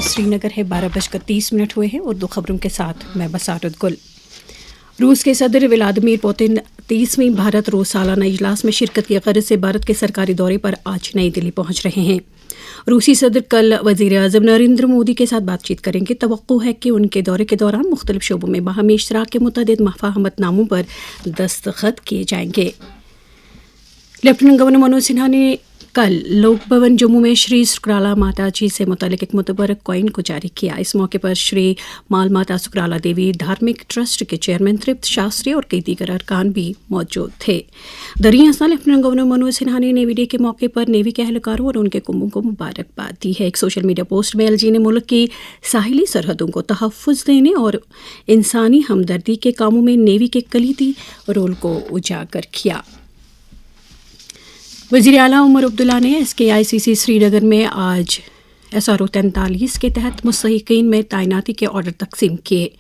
श्री नगर है 12:30 हुए हैं। उर्दू खबरों के साथ मैं बसारत गुल। रूस के सदर व्लादिमीर पुतिन 30वीं भारत रूस सालाना इजलास में शिरकत की गरज से भारत के सरकारी दौरे पर आज नई दिल्ली पहुंच रहे हैं। रूसी सदर कल वज़ीर आज़म नरेंद्र मोदी के साथ बातचीत करेंगे। तवक्को है कि उनके दौरे के दौरान मुख्तलिफ शोबों में बाहमी इश्तराक के मुतअद्दिद मफ़ाहमतनामों पर दस्तखत किए जाएंगे। लेफ्टिनेंट गवर्नर मनोज सिन्हा ने कल लोक भवन जम्मू में श्री सुकराला माता जी से मुतल्लिक एक मुतबरक कॉइन को जारी किया। इस मौके पर श्री माल माता सुकराला देवी धार्मिक ट्रस्ट के चेयरमैन तृप्त शास्त्री और कई दीगर अरकान भी मौजूद थे। दरिया असना लेफ्टिनेंट गवर्नर मनोज सिन्हा ने नेवी डे के मौके पर नेवी के एहलकारों और उनके कुंभों को मुबारकबाद दी है। एक सोशल मीडिया पोस्ट में एलजी ने मुल्क की साहिली सरहदों को तहफ़्फ़ुज़ देने और इंसानी हमदर्दी के कामों में नेवी के कलीदी रोल को उजागर किया। वज़ीर आला उमर अब्दुल्ला ने SKICC श्रीनगर में आज SRO 43 के तहत मुस्तहिकीन में तैनाती के ऑर्डर तकसीम किए।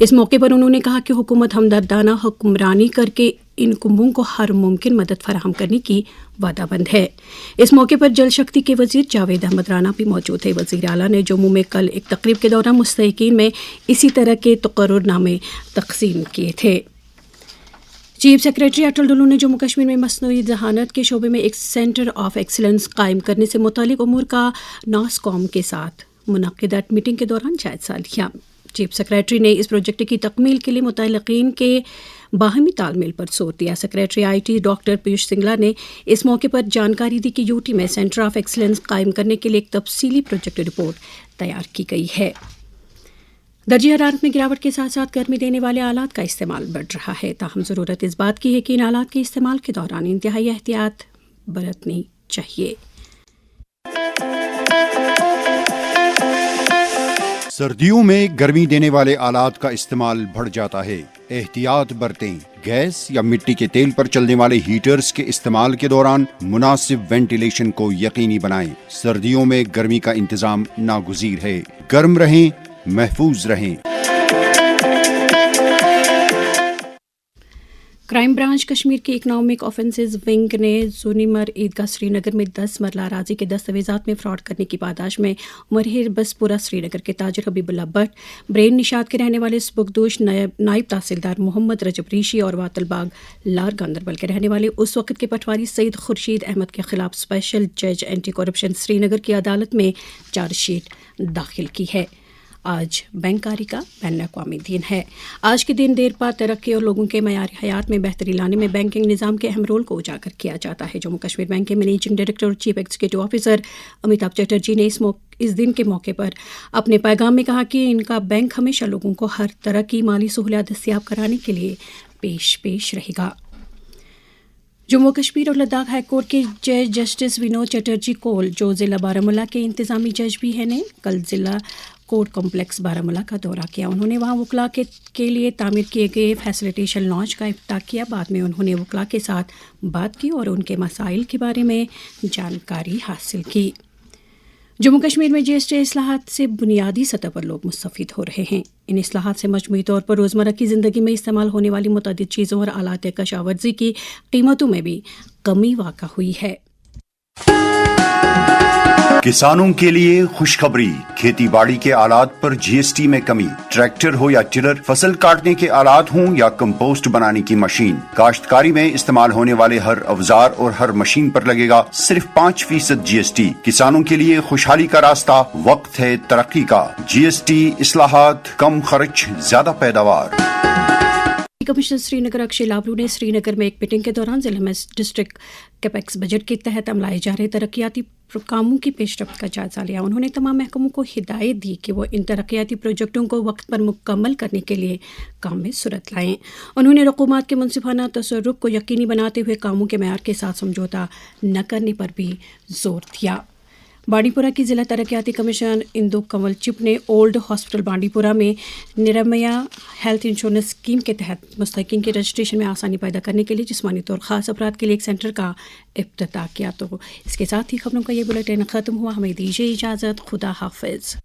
इस मौके पर उन्होंने कहा कि हुकूमत हमदर्दाना हुक्मरानी करके इन कुंभों को हर मुमकिन मदद फराहम करने की वादाबंद है। इस मौके पर जल शक्ति के वज़ीर जावेद अहमद राना भी मौजूद थे। वज़ीर आला ने जम्मू में कल एक तकरीब के दौरान मुस्तहिकीन में इसी तरह के तकर्रुरनामे तकसीम किए थे। चीफ सेक्रेटरी अटल डुल्लू ने जम्मू कश्मीर में मसनूई जहानत के शोबे में एक सेंटर ऑफ एक्सीलेंस कायम करने से मुतालिक उमूर का नास्कॉम के साथ मुनक़िदा मीटिंग के दौरान जायज़ा लिया। चीफ सेक्रेटरी ने इस प्रोजेक्ट की तकमील के लिए मुतल्लिक़ीन के बाहमी तालमेल पर जोर दिया। Secretary IT doctor Piyush Singla ने इस मौके पर जानकारी दी कि यूटी में सेंटर ऑफ एक्सीलेंस कायम करने के लिए एक तफसीली प्रोजेक्ट रिपोर्ट तैयार की गई है। दर्जे हरारत में गिरावट के साथ साथ गर्मी देने वाले आलात का इस्तेमाल बढ़ रहा है। ताहम ज़रूरत इस बात की है कि इन आलात के इस्तेमाल के दौरान इंतहाई एहतियात बरतनी चाहिए। सर्दियों में गर्मी देने वाले आलात का इस्तेमाल बढ़ जाता है, एहतियात बरतें। गैस या मिट्टी के तेल पर चलने वाले हीटर्स के इस्तेमाल के दौरान मुनासिब वेंटिलेशन को यकीनी बनाएं। सर्दियों में गर्मी का इंतजाम नागुज़ीर है। गर्म रहें, महफूज रहें। क्राइम ब्रांच कश्मीर की इकनॉमिक ऑफेंसेस विंग ने जोनीमर ईदगाह श्रीनगर में 10 मरला अराजी के दस्तावेजात में फ्रॉड करने की पादाश में मरहिर बसपुरा श्रीनगर के ताजर हबीबुल्ला भट्ट, ब्रेन निशात के रहने वाले सुबकदोश नायब तहसीलदार मोहम्मद रजब रीशी और वातलबाग लार गांदरबल के रहने वाले उस वक्त के पटवारी सईद खुर्शीद अहमद के खिलाफ स्पेशल जज एंटी करप्शन श्रीनगर की अदालत में चार्जशीट दाखिल की है। आज बैंकारी का बैन-अक़वामी दिन है। आज के दिन देर पा तरक्की और लोगों के मयार हयात में बेहतरी लाने में बैंकिंग निज़ाम के अहम रोल को उजागर किया जाता है। जम्मू कश्मीर बैंक के मैनेजिंग डायरेक्टर और chief executive officer Amitabh Chatterjee ने इस दिन के मौके पर अपने पैगाम में कहा कि इनका बैंक हमेशा लोगों को हर तरह की माली सहूलियत दस्तयाब कराने के लिए पेश रहेगा। जम्मू कश्मीर और लद्दाख हाई कोर्ट के जज जस्टिस विनोद चटर्जी कोल, जो ज़िला बारामूला के इंतज़ामी जज भी हैं, ने कल ज़िला कोर्ट कॉम्प्लेक्स बारामूला का दौरा किया। उन्होंने वहां वकला के लिए तामीर किए गए फैसिलिटेशन लॉन्च का इफ्तिताह किया। बाद में उन्होंने वकला के साथ बात की और उनके मसाइल के बारे में जानकारी हासिल की। जम्मू कश्मीर में GST इस्लाहात से बुनियादी सतह पर लोग मुस्तफ़ीद हो रहे हैं। इन इस्लाहात से मजमूई तौर पर रोज़मर्रा की ज़िंदगी में इस्तेमाल होने वाली मुतअद्दिद चीज़ों और आलात कशावर्ज़ी की कीमतों में भी कमी वाक़ा हुई है। किसानों के लिए खुशखबरी, खेती बाड़ी के आलात पर GST में कमी। ट्रैक्टर हो या टिलर, फसल काटने के आलात हों या कंपोस्ट बनाने की मशीन, काश्तकारी में इस्तेमाल होने वाले हर औजार और हर मशीन पर लगेगा सिर्फ 5% GST। किसानों के लिए खुशहाली का रास्ता, वक्त है तरक्की का। GST इस्लाहात, कम खर्च, ज्यादा पैदावार। कमिश्नर श्रीनगर अक्षय लाबरू ने श्रीनगर में एक मीटिंग के दौरान जिले में डिस्ट्रिक्ट कैपेक्स बजट के तहत अमलाए जा रहे तरक्याती कामों की पेशरफ्त का जायजा लिया। उन्होंने तमाम महकमों को हिदायत दी कि वो इन तरक्याती प्रोजेक्टों को वक्त पर मुकम्मल करने के लिए काम में सूरत लाएं। उन्होंने रकूमात के मुनसिफाना तसर्रुफ को यकीनी बनाते हुए कामों के मयार के साथ समझौता न करने पर भी जोर दिया। बांडीपुरा की जिला तरक्याती कमिश्नर इंदु कंवल चिप ने ओल्ड हॉस्पिटल बांडीपुरा में निरमया हेल्थ इंश्योरेंस स्कीम के तहत मुस्तहिकीन के रजिस्ट्रेशन में आसानी पैदा करने के लिए जिस्मानी तौर ख़ास अफराद के लिए एक सेंटर का इफ्तिताह किया। तो इसके साथ ही खबरों का ये बुलेटिन ख़त्म हुआ। हमें दीजिए इजाज़त। खुदा हाफिज़।